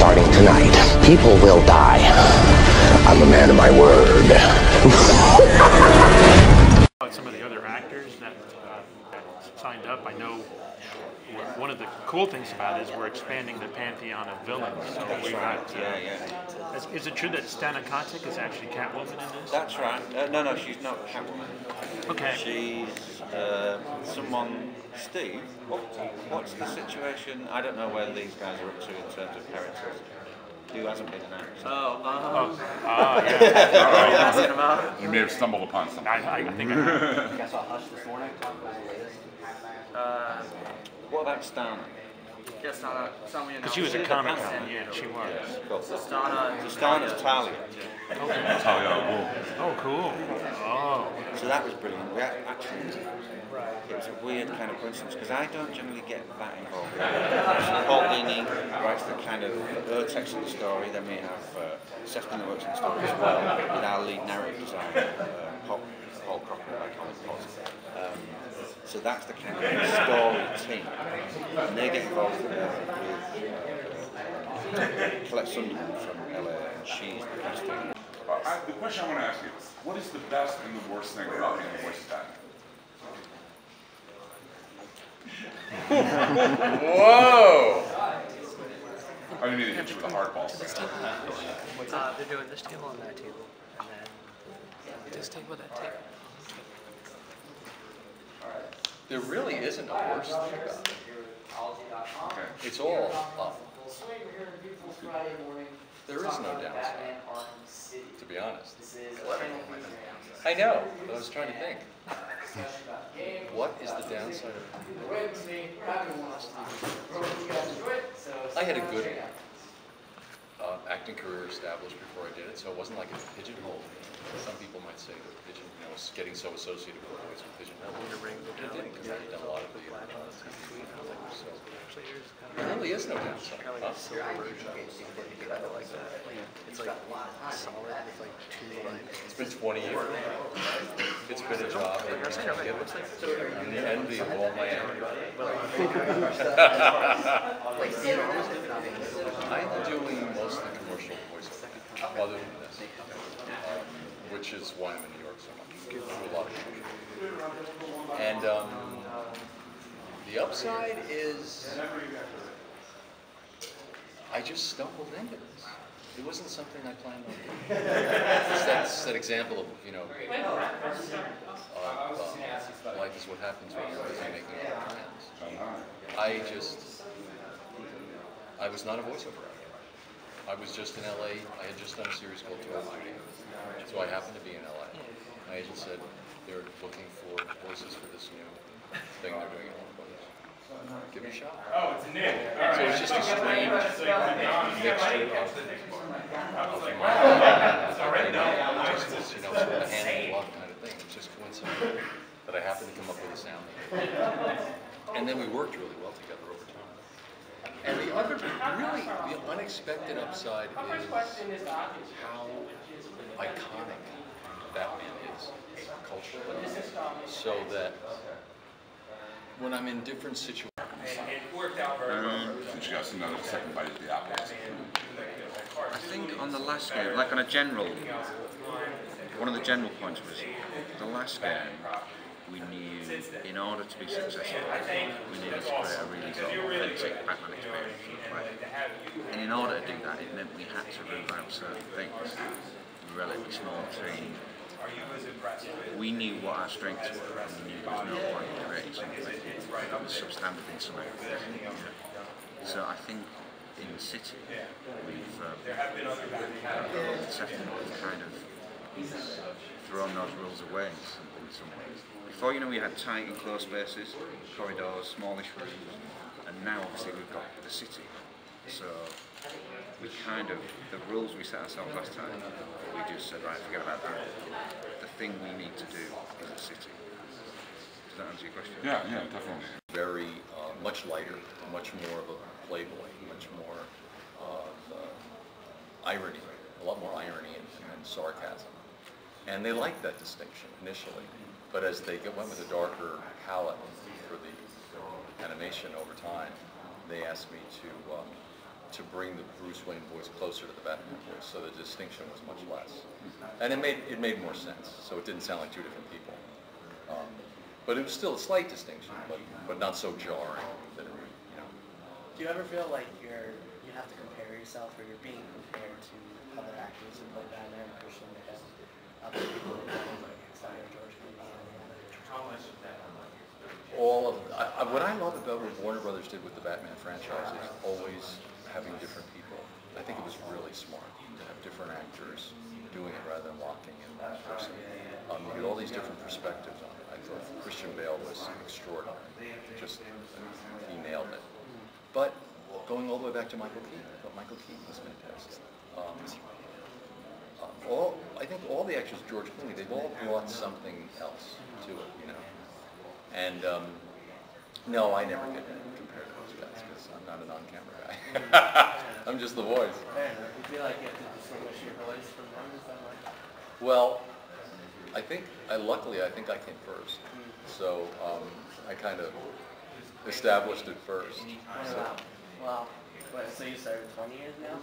starting tonight. People will die. I'm a man of my word. Some of the other actors that signed up, I know one of the cool things about it is we're expanding the pantheon of villains. So That's we've right. got, Yeah. Is it true that Stana Katic is actually Catwoman in this? That's right. No, she's not Catwoman. Okay. She's someone. Steve, what's the situation? I don't know where these guys are up to in terms of characters. Who hasn't been announced? Yeah. You may have stumbled upon something. I think I have. You guys saw Hush this morning? What about Stana? Yeah, Stana. Because she was a Comic Con, yeah, she was. Cool. Stana's Talia. Talia. Oh, cool. Oh. So that was brilliant. Actually, it was a weird kind of coincidence because I don't generally get that involved. So Paul Dini writes the kind of text of the story. Then we have Sefton that works in the story as well with our lead narrative designer, Paul Crocker, by Colin Potts. So that's the kind of story team, and they get involved with Colette Sunderland from LA, and she's the casting. The question I want to ask you: what is the best and the worst thing about being a voice of Batman? Whoa! I didn't mean to hit you with a hard ball. They're doing this table and that table, and then this table, that table. There really isn't a worst thing about it. Okay. It's all up. There is no downside, to be honest. I know, but I was trying to think. What is the downside of it? I had a good acting career established before I did it, so it wasn't like it pigeonholed me. Some people might say that pigeon, getting so associated with voice with pigeonholed. It didn't, because I've done a lot of the so there really is no downside. Huh? It's like solid with like two lines. It's been 20 years. It's been a job that I'm the envy of all my enemies. I'm doing mostly commercial voiceover, other than this, which is why I'm in New York so much. I do a lot of commercial. And the upside is I just stumbled into this. It wasn't something I planned on doing. It's that example of, life is what happens when you're busy making other plans. I was not a voiceover actor. I was just in LA. I had just done a series called 1290. So I happened to be in LA. My agent said they're looking for voices for this new thing they're doing in Hong Kong. Give it a shot. Oh, it's new. So it's just a strange mixture of my just sort of a hand in glove kind of thing. It's just coincidental that I happened to come up with a sound. And then we worked really well together over time. And the other, really, the unexpected upside is how iconic Batman is culturally. So that when I'm in different situations, Since you got another second bite at the apple. I think on the last game, like on a general, one of the general points was the last game. We knew, in order to be successful, we needed to create a really sort of authentic Batman experience for the player. And in order to do that, it meant we had to rule out certain things. Relatively small team. We knew what our strengths were, and we knew there was no point in creating something that was substandard in some areas. So I think in City, we've kind of thrown those rules away in some ways. Before, we had tight enclosed spaces, corridors, smallish rooms, and now obviously we've got the city. So we the rules we set ourselves last time, we just said, right, forget about that. The thing we need to do is a city. Does that answer your question? Yeah, definitely. very much lighter, much more of a playboy, much more irony, a lot more irony and sarcasm. And they liked that distinction initially, but as they went with a darker palette for the animation over time, they asked me to to bring the Bruce Wayne voice closer to the Batman voice, so the distinction was much less, and it made more sense. So it didn't sound like two different people, but it was still a slight distinction, but not so jarring that it, you know. Do you ever feel like you have to compare yourself, or you're being compared to other actors who play Batman and Christian, because other people who play like George Clooney What I love about what Warner Brothers did with the Batman franchise is always having different people. I think it was really smart to have different actors doing it rather than locking in one person. You get all these different perspectives on it. I thought Christian Bale was extraordinary. He nailed it. But going all the way back to Michael Keaton, I thought Michael Keaton was fantastic. I think all the actors, George Clooney, they've all brought something else to it, you know. And no, I never get compared to those guys because I'm not an on-camera guy. I'm just the voice. You feel like you have to distinguish your voice from them? Is that like? Well, luckily I think I came first, so I kind of established it first. So. Wow. So you started 20 years now?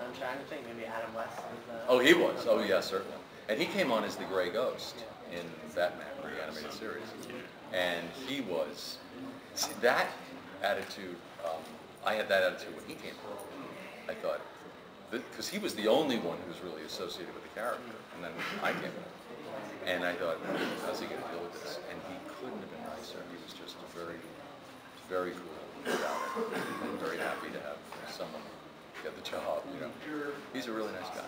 I'm trying to think. Maybe Adam West was. Oh, he was. Oh, yeah, certainly. And he came on as the Gray Ghost in Batman, the animated series. And he was, see, that attitude, I had that attitude when he came on. I thought, because he was the only one who was really associated with the character. And then I came on. And I thought, how's he going to deal with this? And he couldn't have been nicer. He was just very cool about it. And very happy to have someone get the job, you know. He's a really nice guy.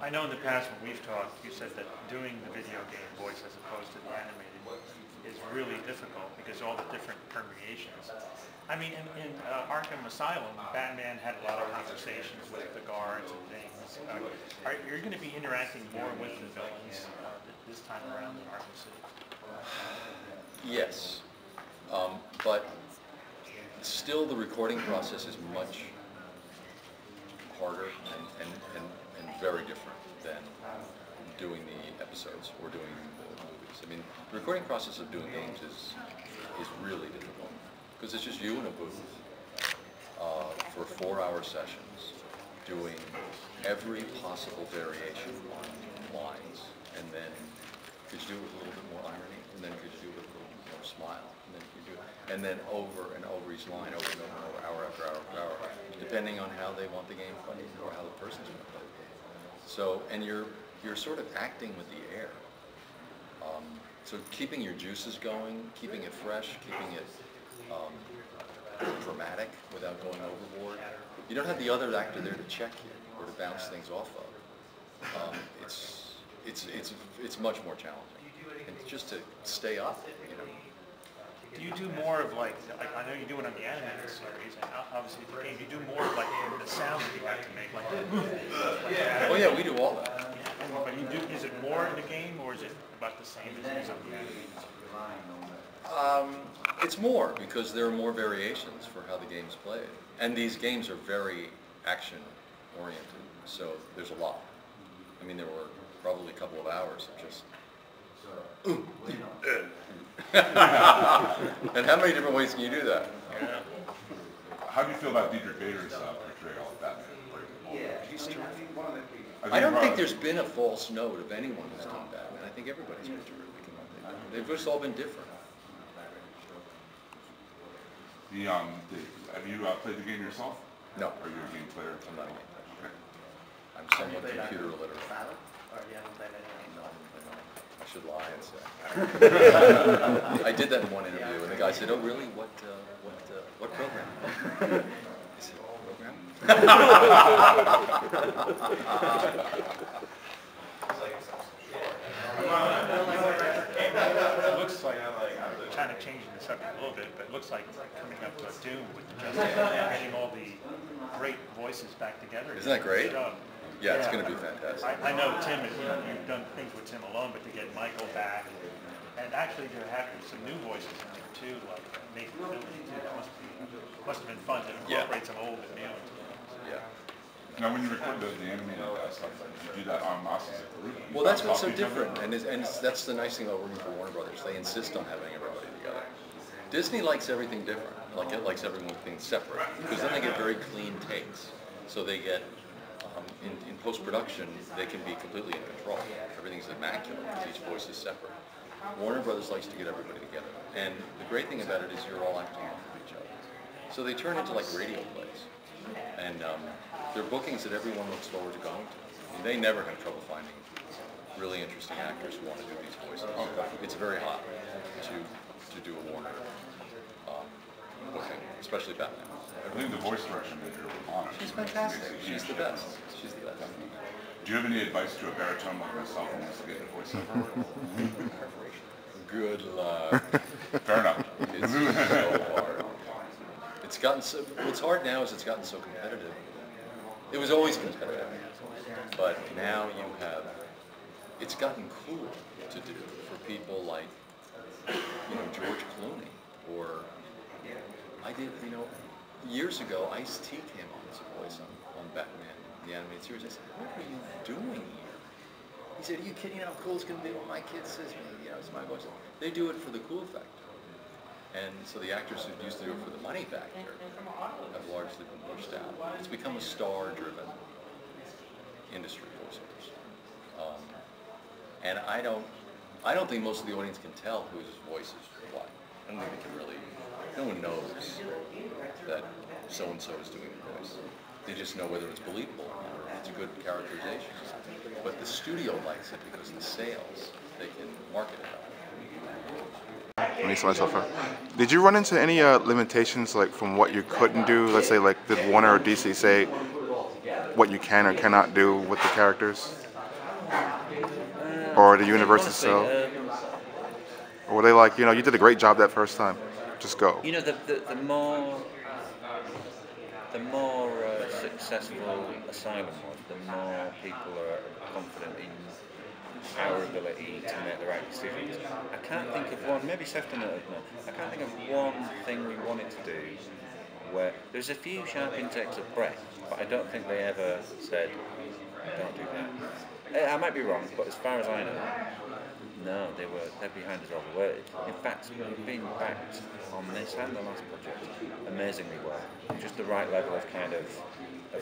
I know in the past when we've talked, you said that doing the video game voice as opposed to the animated is really difficult because all the different permeations. I mean, in Arkham Asylum, Batman had a lot of conversations with the guards and things. You're going to be interacting more with the villains this time around in Arkham City? Yes, but still the recording process is much harder and very different than doing the episodes or doing the movies. I mean, the recording process of doing games is really difficult because it's just you in a booth for 4-hour sessions doing every possible variation on lines, and then could you do it with a little bit more irony, and then could you do it with a little bit more smile, and then you do it, and then over and over each line, over and over and over, hour after hour after hour, depending on how they want the game played or how the person's going to play the game. So, and you're sort of acting with the air. So keeping your juices going, keeping it fresh, keeping it dramatic without going overboard. You don't have the other actor there to check you or to bounce things off of. It's much more challenging, and just to stay up, you know. Do you do more of like I know you do it on the animated series, and obviously the game, you do more of like the sound that you have to make, like Oh yeah, we do all that. But you do, is it more in the game, or is it about the same as it is on the animated? It's more, because there are more variations for how the game's played. And these games are very action-oriented, so there's a lot. I mean, there were probably a couple of hours of just... And how many different ways can you do that? Yeah. How do you feel about Diedrich Bader's portrayal of Batman? He's terrific. I don't think there's been a false note of anyone who's done Batman. I think everybody's been terrific in what they've done. They've just all been different. Have you played the game yourself? No. Are you a game player? I'm not a game player. I'm somewhat computer illiterate. Or you haven't played any? No, I should lie and say. I did that in one interview, and the guy said, "Oh, really? What program?" I said, "Program?" It looks like, kind of changing the subject a little bit, but it looks like coming up to Doom with the Justice League, getting all the great voices back together. Isn't that great? Yeah, it's going to be fantastic. I know Tim, you've done things with Tim alone, but to get Michael back, and actually to have some new voices in there too, like Nathan Fillion too, that must have been fun to incorporate some old and new into it. Yeah. Now, when you record the animated stuff, you do that en masse as a group? Well, that's what's so different, and that's the nice thing about working for Warner Brothers. They insist on having everybody together. Disney likes everything different. Like it likes everything separate, because then they get very clean takes. So they get in post-production, they can be completely in control. Everything's immaculate because each voice is separate. Warner Brothers likes to get everybody together, and the great thing about it is you're all acting off of each other. So they turn into like radio plays, and they're bookings that everyone looks forward to going to. I mean, they never have trouble finding really interesting actors who want to do these voices. It's very hot to do a Warner booking, especially Batman. I believe the voice direction manager was on it. She's fantastic. She's the best. She's the best. Do you have any advice to a baritone like myself who wants to get into voiceover? Good luck. Fair enough. It's so hard. It's gotten so. What's hard now is it's gotten so competitive. It was always competitive, but now you have. It's gotten cool to do for people like, George Clooney, or I did, years ago, Ice-T came on as a voice on Batman, the animated series. I said, what are you doing here? He said, are you kidding? How cool it's going to be when my kid says, it's my voice. They do it for the cool factor. And so the actors who used to do it for the money factor have largely been pushed out. It's become a star-driven industry, voiceovers. And I don't think most of the audience can tell whose voice is what. I don't think they can really. No one knows that so-and-so is doing the voice. They just know whether it's believable or not, or if it's a good characterization. But the studio likes it because the sales, they can market it out. Let me set myself up. Did you run into any limitations, like from what you couldn't do? Let's say, like, did Warner or DC say what you can or cannot do with the characters? Or the universe itself? Or were they like, you did a great job that first time, just go? The more successful Asylum was, the more people are confident in our ability to make the right decisions. I can't think of one, maybe Sefton, I can't think of one thing we wanted to do where there's a few sharp intakes of breath, but I don't think they ever said, don't do that. I might be wrong, but as far as I know, no, they're behind us all the way. In fact, we've been backed on this and the last project amazingly well. Just the right level of kind of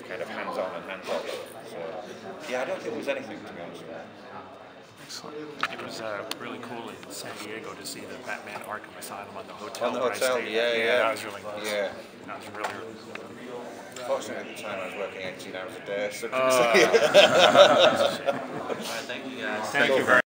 hands-on and hands-off. So yeah, I don't think there was anything, to be honest. It was really cool in San Diego to see the Batman Arkham Asylum on the hotel. On the hotel, yeah. That was really cool. Yeah. That was really cool. Fortunately, at the time I was working 18 hours a day, so All right, thank you guys. Thank you very much.